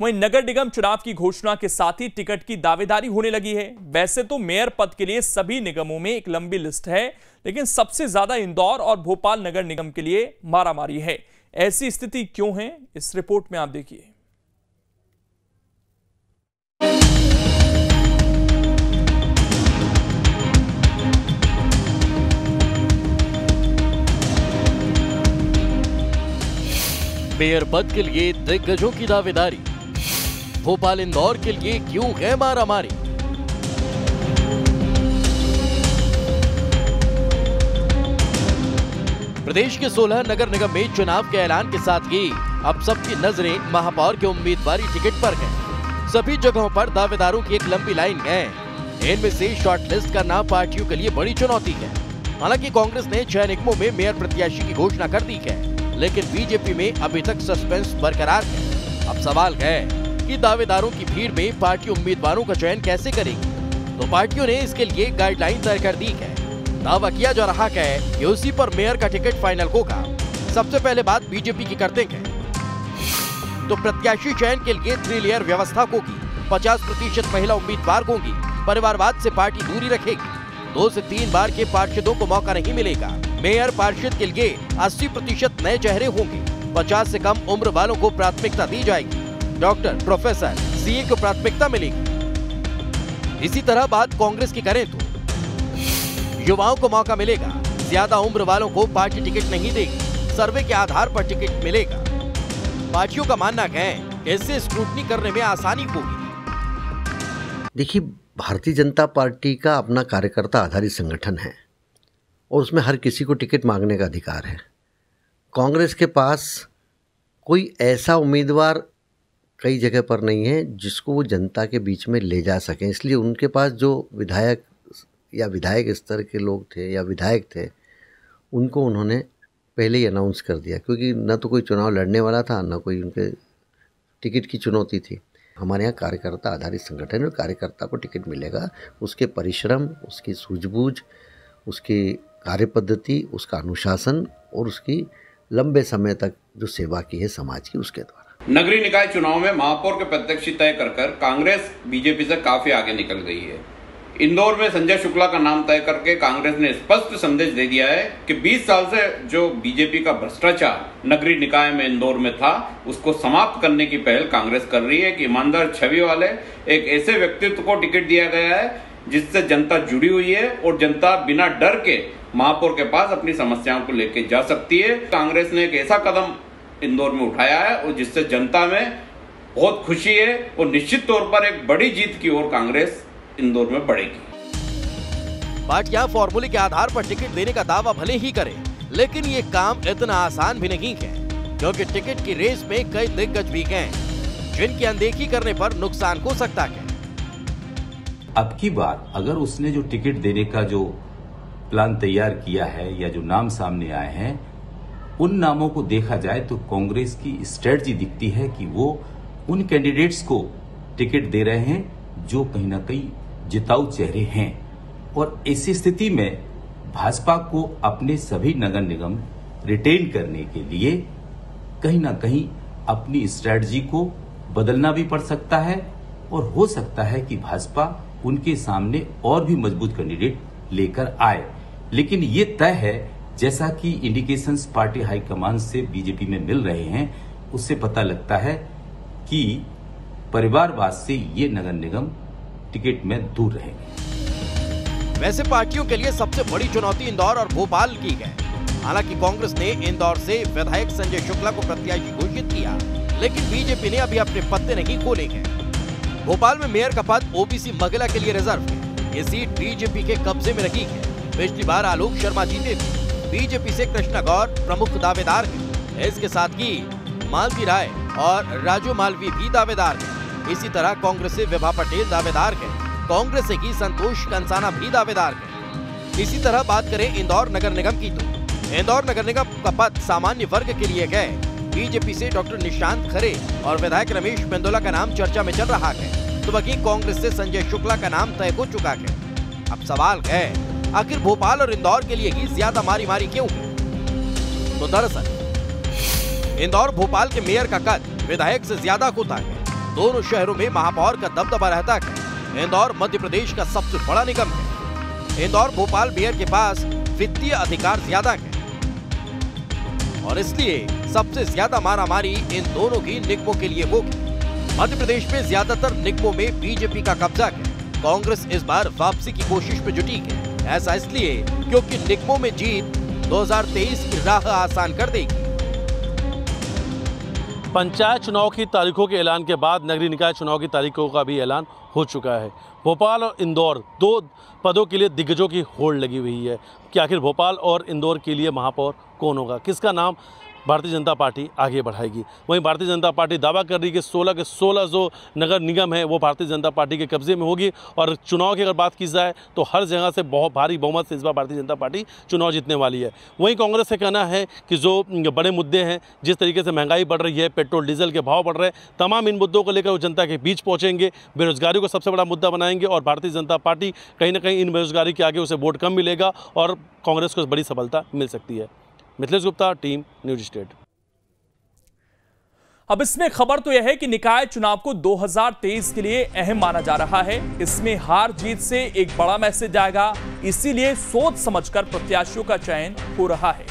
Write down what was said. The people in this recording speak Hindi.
वहीं नगर निगम चुनाव की घोषणा के साथ ही टिकट की दावेदारी होने लगी है। वैसे तो मेयर पद के लिए सभी निगमों में एक लंबी लिस्ट है, लेकिन सबसे ज्यादा इंदौर और भोपाल नगर निगम के लिए मारामारी है। ऐसी स्थिति क्यों है, इस रिपोर्ट में आप देखिए। मेयर पद के लिए दिग्गजों की दावेदारी, भोपाल इंदौर के लिए क्यों है मारामारी। प्रदेश के 16 नगर निगम में चुनाव के ऐलान के साथ ही अब सबकी नजरें महापौर के उम्मीदवारी टिकट पर हैं। सभी जगहों पर दावेदारों की एक लंबी लाइन है। इनमें से शॉर्टलिस्ट करना पार्टियों के लिए बड़ी चुनौती है। हालांकि कांग्रेस ने 6 निगमों में मेयर प्रत्याशी की घोषणा कर दी है, लेकिन बीजेपी में अभी तक सस्पेंस बरकरार है। अब सवाल है कि दावेदारों की भीड़ में पार्टी उम्मीदवारों का चयन कैसे करेगी। तो पार्टियों ने इसके लिए गाइडलाइन तय कर दी है। दावा किया जा रहा है कि उसी पर मेयर का टिकट फाइनल होगा। सबसे पहले बात बीजेपी की करते हैं तो प्रत्याशी चयन के लिए 3 लेयर व्यवस्था होगी। 50% महिला उम्मीदवार होंगी। परिवारवाद से पार्टी दूरी रखेगी। 2 से 3 बार के पार्षदों को मौका नहीं मिलेगा। मेयर पार्षद के लिए 80% नए चेहरे होंगे। 50 से कम उम्र वालों को प्राथमिकता दी जाएगी। डॉक्टर, प्रोफेसर, सीए को प्राथमिकता मिलेगी। इसी तरह बात कांग्रेस की करें तो युवाओं को मौका मिलेगा। ज्यादा उम्र वालों को पार्टी टिकट नहीं देगी। सर्वे के आधार पर टिकट मिलेगा। पार्टियों का मानना है कि इससे स्क्रूटनी करने में आसानी होगी। देखिए, भारतीय जनता पार्टी का अपना कार्यकर्ता आधारित संगठन है और उसमें हर किसी को टिकट मांगने का अधिकार है। कांग्रेस के पास कोई ऐसा उम्मीदवार कई जगह पर नहीं है जिसको वो जनता के बीच में ले जा सकें। इसलिए उनके पास जो विधायक या विधायक स्तर के लोग थे या विधायक थे, उनको उन्होंने पहले ही अनाउंस कर दिया, क्योंकि न तो कोई चुनाव लड़ने वाला था, न कोई उनके टिकट की चुनौती थी। हमारे यहाँ कार्यकर्ता आधारित संगठन है। कार्यकर्ता को टिकट मिलेगा उसके परिश्रम, उसकी सूझबूझ, उसकी कार्यपद्धति, उसका अनुशासन और उसकी लंबे समय तक जो सेवा की है समाज की, उसके द्वारा। नगरीय निकाय चुनाव में महापौर के प्रत्याशी तय कर कांग्रेस बीजेपी से काफी आगे निकल गई है। इंदौर में संजय शुक्ला का नाम तय करके कांग्रेस ने स्पष्ट संदेश दे दिया है कि 20 साल से जो बीजेपी का भ्रष्टाचार नगरीय निकाय में इंदौर में था, उसको समाप्त करने की पहल कांग्रेस कर रही है कि ईमानदार छवि वाले एक ऐसे व्यक्तित्व को टिकट दिया गया है जिससे जनता जुड़ी हुई है और जनता बिना डर के महापौर के पास अपनी समस्याओं को लेकर जा सकती है। कांग्रेस ने एक ऐसा कदम इंदौर में उठाया है और जिससे जनता में बहुत खुशी है और निश्चित तौर पर एक बड़ी जीत की ओर कांग्रेस इंदौर में बढ़ेगी। पार्टियां फॉर्मूले के आधार पर टिकट देने का दावा भले ही करें, लेकिन ये काम इतना आसान भी नहीं है, क्योंकि टिकट की रेस में कई दिग्गज भी हैं, जिनकी अनदेखी करने पर नुकसान हो सकता है। अब की बार अगर उसने जो टिकट देने का जो प्लान तैयार किया है या जो नाम सामने आए हैं, उन नामों को देखा जाए तो कांग्रेस की स्ट्रेटजी दिखती है कि वो उन कैंडिडेट्स को टिकट दे रहे हैं जो कहीं ना कहीं जिताऊ चेहरे हैं। और ऐसी स्थिति में भाजपा को अपने सभी नगर निगम रिटेन करने के लिए कहीं ना कहीं अपनी स्ट्रेटजी को बदलना भी पड़ सकता है और हो सकता है कि भाजपा उनके सामने और भी मजबूत कैंडिडेट लेकर आए। लेकिन ये तय है, जैसा कि इंडिकेशंस पार्टी हाईकमान से बीजेपी में मिल रहे हैं, उससे पता लगता है कि परिवारवाद से ये नगर निगम टिकट में दूर रहेंगे। वैसे पार्टियों के लिए सबसे बड़ी चुनौती इंदौर और भोपाल की है। हालांकि कांग्रेस ने इंदौर से विधायक संजय शुक्ला को प्रत्याशी घोषित किया, लेकिन बीजेपी ने अभी अपने पत्ते नहीं खोले हैं। भोपाल में मेयर का पद ओबीसी महिला के लिए रिजर्व है। ये सीट बीजेपी के कब्जे में रही है। पिछली बार आलोक शर्मा जीते थे। बीजेपी से कृष्णा गौर प्रमुख दावेदार हैं। इसके साथ ही मालती राय और राजू मालवी भी दावेदार हैं। इसी तरह कांग्रेस से विभा पटेल दावेदार हैं। कांग्रेस से ही संतोष कंसाना भी दावेदार हैं। इसी तरह बात करें इंदौर नगर निगम की तो इंदौर नगर निगम का पद सामान्य वर्ग के लिए गए। बीजेपी से डॉक्टर निशांत खरे और विधायक रमेश मेंदोला का नाम चर्चा में चल रहा है, तो वहीं कांग्रेस से संजय शुक्ला का नाम तय हो चुका है। अब सवाल है, आखिर भोपाल और इंदौर के लिए ही ज्यादा मारी क्यों है? तो दरअसल इंदौर भोपाल के मेयर का कद विधायक से ज्यादा होता है। दोनों शहरों में महापौर का दबदबा रहता है। इंदौर मध्य प्रदेश का सबसे बड़ा निगम है। इंदौर भोपाल मेयर के पास वित्तीय अधिकार ज्यादा है और इसलिए सबसे ज्यादा मारामारी इन दोनों की निगमों के लिए होगी। मध्य प्रदेश में ज्यादातर निगमों में बीजेपी का कब्जा है। कांग्रेस इस बार वापसी की कोशिश में जुटी है। ऐसा इसलिए क्योंकि निगमों में जीत 2023 की राह आसान कर देगी। पंचायत चुनाव की तारीखों के ऐलान के बाद नगरीय निकाय चुनाव की तारीखों का भी ऐलान हो चुका है। भोपाल और इंदौर दो पदों के लिए दिग्गजों की होड़ लगी हुई है कि आखिर भोपाल और इंदौर के लिए महापौर कौन होगा, किसका नाम भारतीय जनता पार्टी आगे बढ़ाएगी। वहीं भारतीय जनता पार्टी दावा कर रही है कि 16 के 16 जो नगर निगम है वो भारतीय जनता पार्टी के कब्जे में होगी और चुनाव की अगर बात की जाए तो हर जगह से बहुत भारी बहुमत से इस बार भारतीय जनता पार्टी चुनाव जीतने वाली है। वहीं कांग्रेस का कहना है कि जो बड़े मुद्दे हैं, जिस तरीके से महंगाई बढ़ रही है, पेट्रोल डीजल के भाव बढ़ रहे हैं, तमाम इन मुद्दों को लेकर वो जनता के बीच पहुँचेंगे, बेरोजगारी को सबसे बड़ा मुद्दा बनाएंगे और भारतीय जनता पार्टी कहीं ना कहीं इन बेरोजगारी के आगे उसे वोट कम मिलेगा और कांग्रेस को बड़ी सफलता मिल सकती है। Mithilesh Gupta, team news state. अब इसमें खबर तो यह है कि निकाय चुनाव को 2023 के लिए अहम माना जा रहा है। इसमें हार जीत से एक बड़ा मैसेज आएगा, इसीलिए सोच समझकर प्रत्याशियों का चयन हो रहा है।